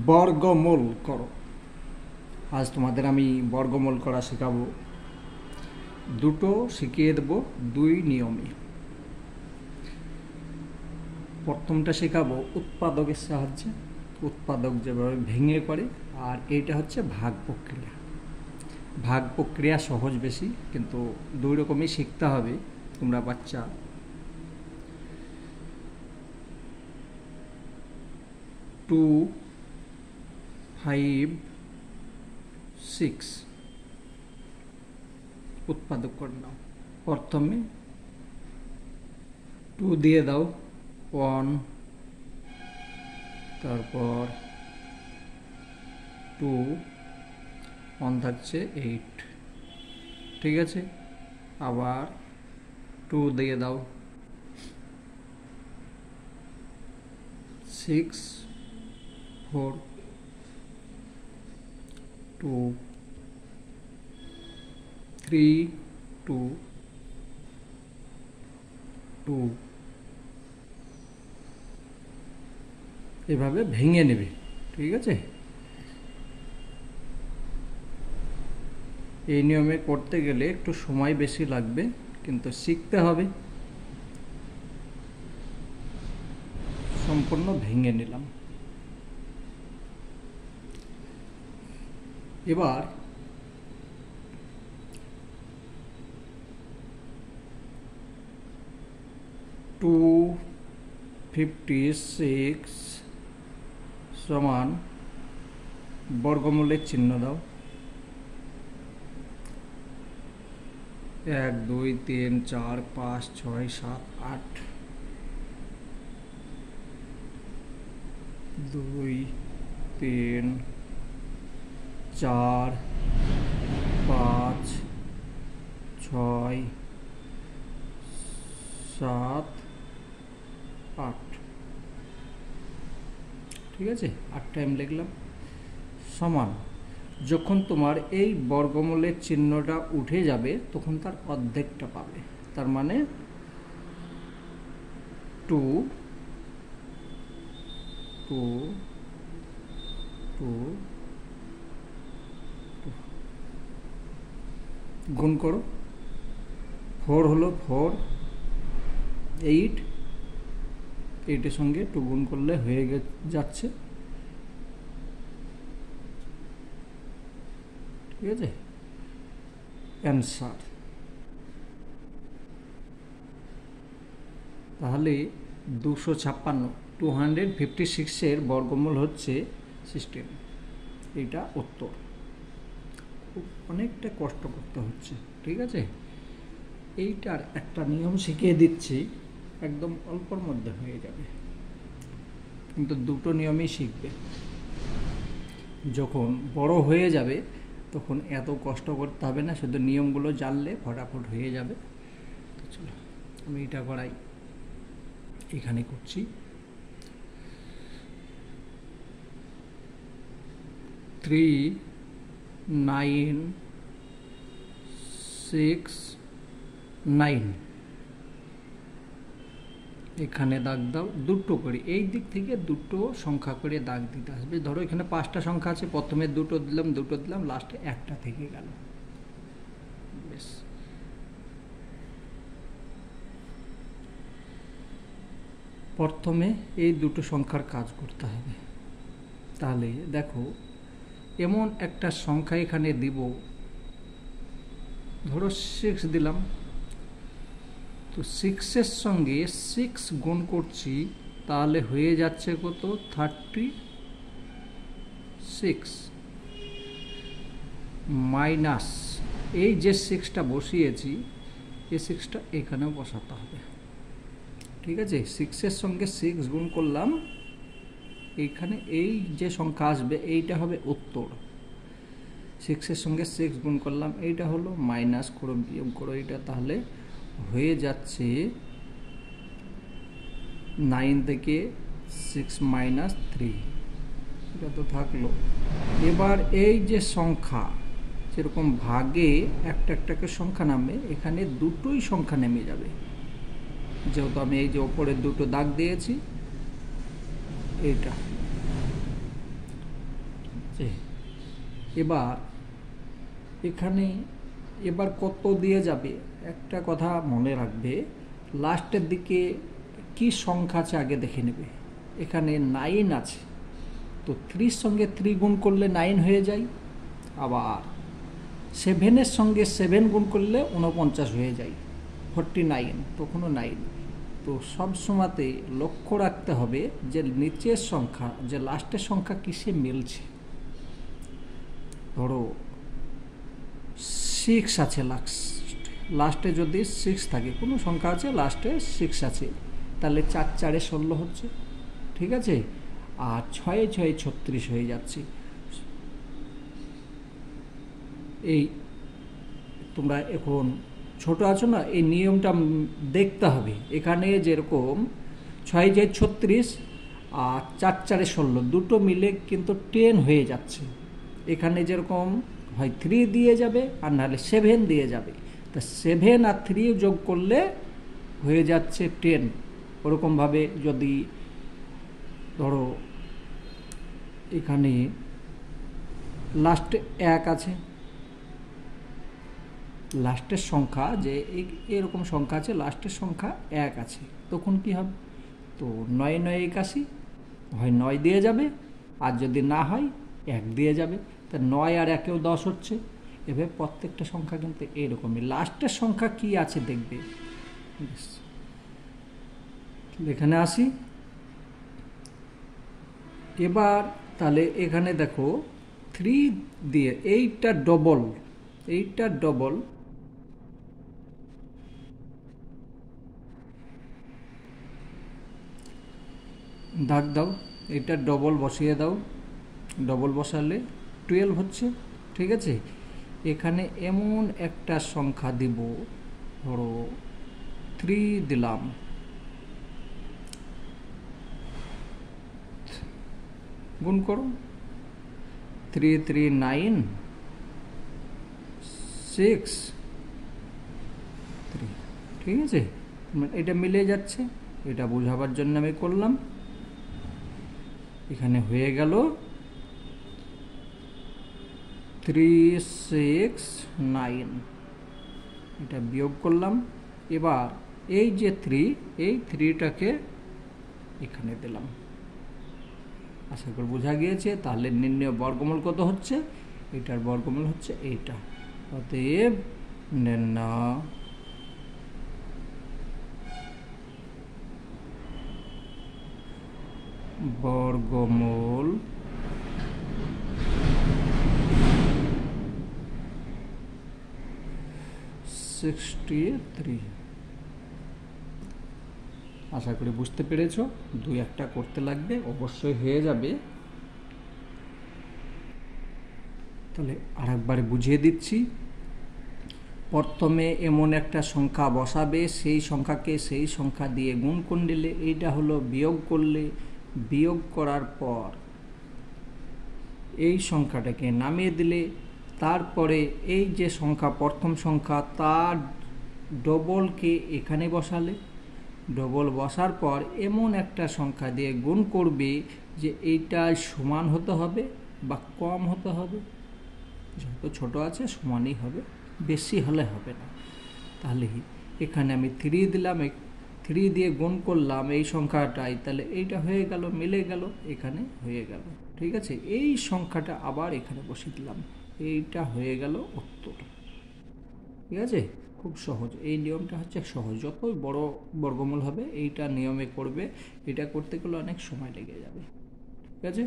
বর্গমূল করো। আজ তোমাদের আমি বর্গমূল করা শেখাবো। দুটো শিখিয়ে দেব দুই নিয়মে। প্রথমটা শেখাবো উৎপাদকের সাহায্যে, উৎপাদক যেভাবে ভেঙে করে, আর এইটা হচ্ছে ভাগ প্রক্রিয়া। ভাগ প্রক্রিয়া সহজ বেশি, কিন্তু দুই রকমই শিখতে হবে। তোমরা বাচ্চা, 2, 5, 6 উৎপাদক করে নাও। প্রথমে 2 দিয়ে দাও 1, তারপর 2, 1 থাকছে 8, ঠিক আছে। আবার 2 দিয়ে দাও 6, 4, 2, 3, 2, 2 এভাবে ভেঙে নেবে, ঠিক আছে। এই নিয়মে করতে গেলে একটু সময় বেশি লাগবে, কিন্তু শিখতে হবে। সম্পূর্ণ ভেঙে নিলাম। এবার 256 সমান বর্গমূলের চিহ্ন দাও। 1, 2, 3, 4, 5, 6, 7, 8, 2, 3, 4, 5, 6, 7, 8, ঠিক আছে। 8 টাইম লিখলাম। সমান যখন তোমার এই বর্গমূলের চিহ্নটা উঠে যাবে তখন তার অর্ধেকটা পাবে। তার মানে 2, 2, 2, 2 গুণ করো। 4 হলো 4, 8, 8 এর সঙ্গে 2 গুণ করলে হয়ে যাচ্ছে, ঠিক আছে। অ্যান্সার তাহলে 256, 256 বর্গমূল হচ্ছে 16। এটা উত্তর। খুব অনেকটা কষ্ট করতে হচ্ছে, ঠিক আছে। এইটার একটা নিয়ম শিখিয়ে দিচ্ছি, একদম অল্পর মধ্যে হয়ে যাবে, কিন্তু দুটো নিয়মই শিখবে। যখন বড় হয়ে যাবে তখন এত কষ্ট করতে হবে না, শুধু নিয়মগুলো জানলে ফটাফট হয়ে যাবে। তো চলো আমি এটা করাই, এখানে করছি। 3, 9, 6, 9 এখানে দাগ দাও দুটো করে। এই দিক থেকে দুটো সংখ্যা করে দাগ দিতে আসবে। ধরো এখানে 5টা সংখ্যা আছে, প্রথমে দুটো দিলাম, লাস্টে একটা থেকে গেল। বেশ, প্রথমে এই দুটো সংখ্যার কাজ করতে হবে। তাহলে দেখো, এমন একটা সংখ্যা এখানে দিব, ধরো 6 দিলাম, তো 6-এর সঙ্গে 6 গুণ করছি, তাহলে হয়ে যাচ্ছে কত? 36 মাইনাস এই যে 6টা বসিয়েছি, এই 6টা এখানেও বসাতে হবে, ঠিক আছে। 6-এর সঙ্গে 6 গুণ করলাম, এইখানে এই যে সংখ্যা আসবে এইটা হবে উত্তর। 6-এর সঙ্গে 6 গুণ করলাম, এইটা হলো, মাইনাস করো, বিয়োগ করো এটা, তাহলে হয়ে যাচ্ছে 9 থেকে 6 মাইনাস 3, এটা তো থাকলো। এবার এই যে সংখ্যা, যেরকম ভাগে একটা একটাকে সংখ্যা নামে, এখানে দুটোই সংখ্যা নেমে যাবে, যেহেতু আমি এই যে ওপরে দুটো দাগ দিয়েছি, এইটা আছে। এবার এখানে এবার কত দিয়ে যাবে, একটা কথা মনে রাখবে, লাস্টের দিকে কি সংখ্যা আছে আগে দেখে নেবে। এখানে 9 আছে, তো 3 সঙ্গে 3 গুণ করলে 9 হয়ে যায়। আবার 7-এর সঙ্গে 7 গুণ করলে 49 হয়ে যায়, 49, তখনও 9। তো সব সময়তে লক্ষ্য রাখতে হবে যে নিচের সংখ্যা, যে লাস্টের সংখ্যা কিসে মিলছে। ধরো 6 আছে, লাস্টে যদি 6 থাকে, কোনো সংখ্যা আছে লাস্টে 6 আছে, তাহলে 4 4 16 হচ্ছে, ঠিক আছে। আর 6 6 36 হয়ে যাচ্ছে। এই তোমরা এখন ছোট আছো না, এই নিয়মটা দেখতে হবে। এখানে যেরকম 6 6 36 আর 4 4 16 দুটো মিলে কিন্তু 10 হয়ে যাচ্ছে। এখানে যেরকম হয় 3 দিয়ে যাবে আর নাহলে 7 দিয়ে যাবে, তা 7 আর 3 যোগ করলে হয়ে যাচ্ছে 10। ওরকমভাবে যদি ধরো এখানে লাস্টে 1 আছে, লাস্টের সংখ্যা যে এরকম সংখ্যা আছে, লাস্টের সংখ্যা 1 আছে, তখন কি হবে, তো 9 9 81, হয় 9 দিয়ে যাবে, আর যদি না হয় 1 দিয়ে যাবে। তা 9 আর 1-এও 10 হচ্ছে। এভাবে প্রত্যেকটা সংখ্যা কিন্তু এরকমই, লাস্টের সংখ্যা কি আছে দেখবে। এখানে আসি এবার, তাহলে এখানে দেখো 3 দিয়ে, এইটা ডবল দাগ দাও, এটা ডবল বসিয়ে দাও, ডবল বসালে 12 হচ্ছে, ঠিক আছে। এখানে এমন একটা সংখ্যা দিব, ধরো 3 দিলাম, গুণ করো, 3 3 9 6 3, ঠিক আছে। এটা মিলে যাচ্ছে, এটা বোঝাবার জন্য আমি করলাম। এখানে হয়ে গেল 3 6 9, এটা বিয়োগ করলাম। এবার এই যে 3, এই 3টাকে এখানে দিলাম। আশা করি বোঝা গিয়েছে। তাহলে নির্ণয় বর্গমূল কত হচ্ছে, এটার বর্গমূল হচ্ছে এইটা। অতএব নির্ণয় বর্গমূল 63। আশা করি বুঝতে পেরেছো। 2-1টা করতে লাগবে, অবশ্যই হয়ে যাবে। তাহলে আরেকবার বুঝিয়ে দিচ্ছি। প্রথমে এমন একটা সংখ্যা বসাবে, সেই সংখ্যাকে সেই সংখ্যা দিয়ে গুণ করে নিলে, এইটা হলো বিয়োগ করলে, বিয়োগ করার পর এই সংখ্যাটাকে নামিয়ে দিলে, তারপরে এই যে সংখ্যা প্রথম সংখ্যা তার ডবলকে এখানে বসালে, ডবল বসার পর এমন একটা সংখ্যা দিয়ে গুণ করবে যে এইটা সমান হতে হবে বা কম হতে হবে। যত ছোট আছে সমানই হবে, বেশি হলে হবে না। তাহলে এখানে আমি 3 দিলাম, 3 দিয়ে গুণ করলাম এই সংখ্যাটাই, তাহলে এইটা হয়ে গেল, মিলে গেল, এখানে হয়ে গেল, ঠিক আছে। এই সংখ্যাটা আবার এখানে বসিয়ে দিলাম, এইটা হয়ে গেল উত্তর, ঠিক আছে। খুব সহজ, এই নিয়মটা হচ্ছে সহজ। যতই বড় বর্গমূল হবে এইটা নিয়মে করবে, এটা করতে গেলে অনেক সময় লেগে যাবে, ঠিক আছে।